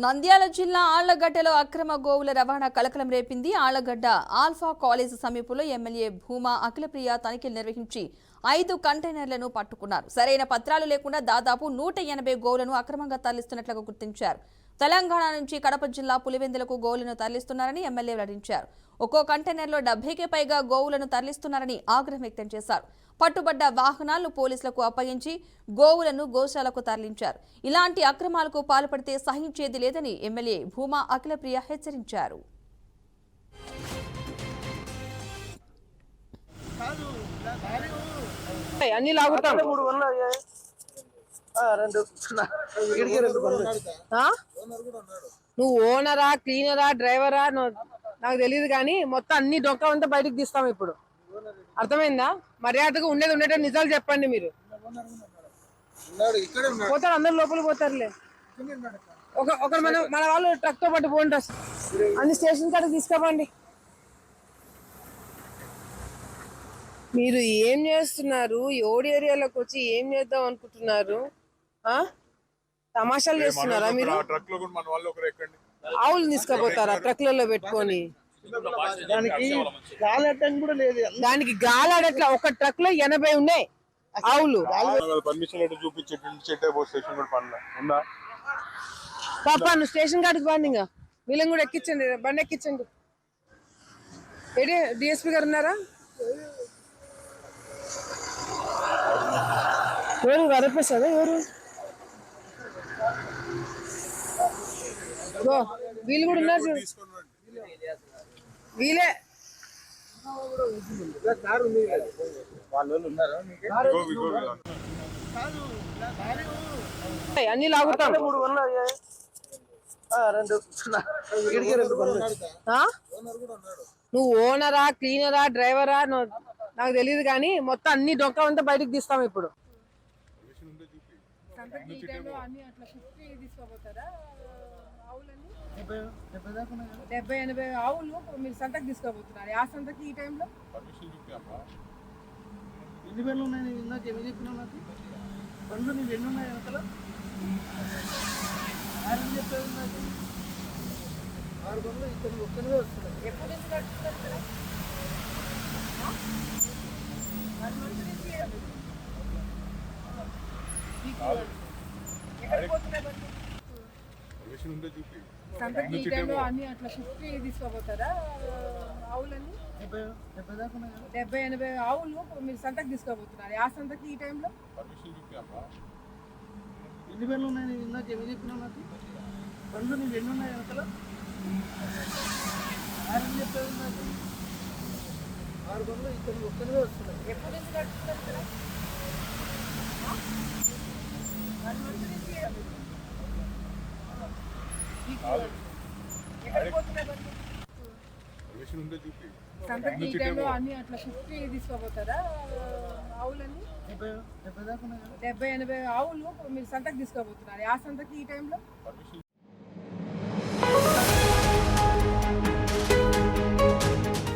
నంద్యాల జిల్లా ఆళ్లగడ్డలో అక్రమ గోవుల రవాణా కలకలం రేపింది. ఆళ్లగడ్డ ఆల్ఫా కాలేజ్ సమీపంలో ఎమ్మెల్యే భూమా అఖిలప్రియ తనిఖీలు నిర్వహించి 5 కంటైనర్లను పట్టుకున్నారు. సరైన పత్రాలు లేకుండా దాదాపు 180 గోవులను అక్రమంగా తరలిస్తున్నట్లుగా గుర్తించారు. తెలంగాణ నుంచి కడప జిల్లా పులివెందులకు గోవులను తరలిస్తున్నారని ఎమ్మెల్యే వెల్లడించారు. ఒక్కో కంటైనర్లో 70కి పైగా గోవులను తరలిస్తున్నారని ఆగ్రహం వ్యక్తం చేశారు. పట్టుబడ్డ వాహనాలను పోలీసులకు అప్పగించి గోవులను గోశాలకు తరలించారు. ఇలాంటి అక్రమాలకు పాల్పడితే సహించేది లేదని ఎమ్మెల్యే భూమా అఖిలప్రియ హెచ్చరించారు. నువ్వు ఓనరా, క్లీనరా, డ్రైవరా నాకు తెలియదు కానీ మొత్తం అన్ని డొక్క అంతా బయటకు తీస్తాం. ఇప్పుడు అర్థమైందా? మర్యాదగా ఉండేది నిజాలు చెప్పండి. మీరు పోతారు, అందరు లోపల పోతారులే. ఒకరు మన వాళ్ళు ట్రక్ తో పాటు పోండి, అన్ని స్టేషన్ కాడికి తీసుకోపండి. మీరు ఏం చేస్తున్నారు? ఓడి ఏరియాలోకి వచ్చి ఏం చేద్దాం అనుకుంటున్నారు? తమాషాలు చేస్తున్నారా మీరు? ఆవులు తీసుకుపోతారా ట్రక్లలో పెట్టుకొని? దానికి గాలాడట్లా. ఒక ట్రక్ లో 80 ఉన్నాయి ఆవులు. పాప నువ్వు స్టేషన్ కాడికి బండి, ఇంకా వీళ్ళని కూడా ఎక్కించండి, బండి ఎక్కించండి. ఏడి డిఎస్పీ గారు ఉన్నారా? ఎవరు వరపేసారా? ఎవరు వీళ్ళు కూడా ఉన్నారు చూడు, వీళ్ళే. అన్ని లాగుతాం. నువ్వు ఓనరా, క్లీనరా, డ్రైవరా నాకు తెలియదు కానీ మొత్తం అన్ని డొక్క అంతా బయటకు తీస్తాం. ఇప్పుడు 70-80 ఆవులు మీరు సంతకు తీసుకోబోతున్నారు. ఆ సంతకి ఈ టైంలో ఎన్ని పనులు ఉన్నాయి? ఇందాక ఏమి చెప్పినావు నాకు? పనులు నీకు ఎన్ని ఉన్నాయి? వెనకాల 6 చెప్పారు నాకు. 6 పనులు ఇక్కడ ఒక్కనే వస్తున్నాయి. ఎప్పుడు నుంచి నడుస్తున్నారు? సంతకి ఈ టైంలో అన్ని అట్లా 50 తీసుకోబోతారా ఆవులన్నీ? 70-80 ఆవులు మీరు సంతకు తీసుకోబోతున్నారు. ఆ సంతకి ఈ టైంలో ఎన్ని పనులు ఉన్నాయి? ఇందాక ఏమి చెప్పినావు నాకు? పనులు నీకు ఎన్ని ఉన్నాయి? వెనకాల 6 చెప్పారు నాకు. 6 పనులు ఇక్కడ ఒక్కనే వస్తున్నాయి. ఎప్పుడు నుంచి నడుస్తున్నారు? సంతకి ఈ టైంలో అన్ని అట్లా 50 తీసుకోబోతారా ఆవులన్నీ? 70-80 ఆవులు మీరు సంతకు తీసుకోబోతున్నారు. ఆ సంతకి ఈ టైంలో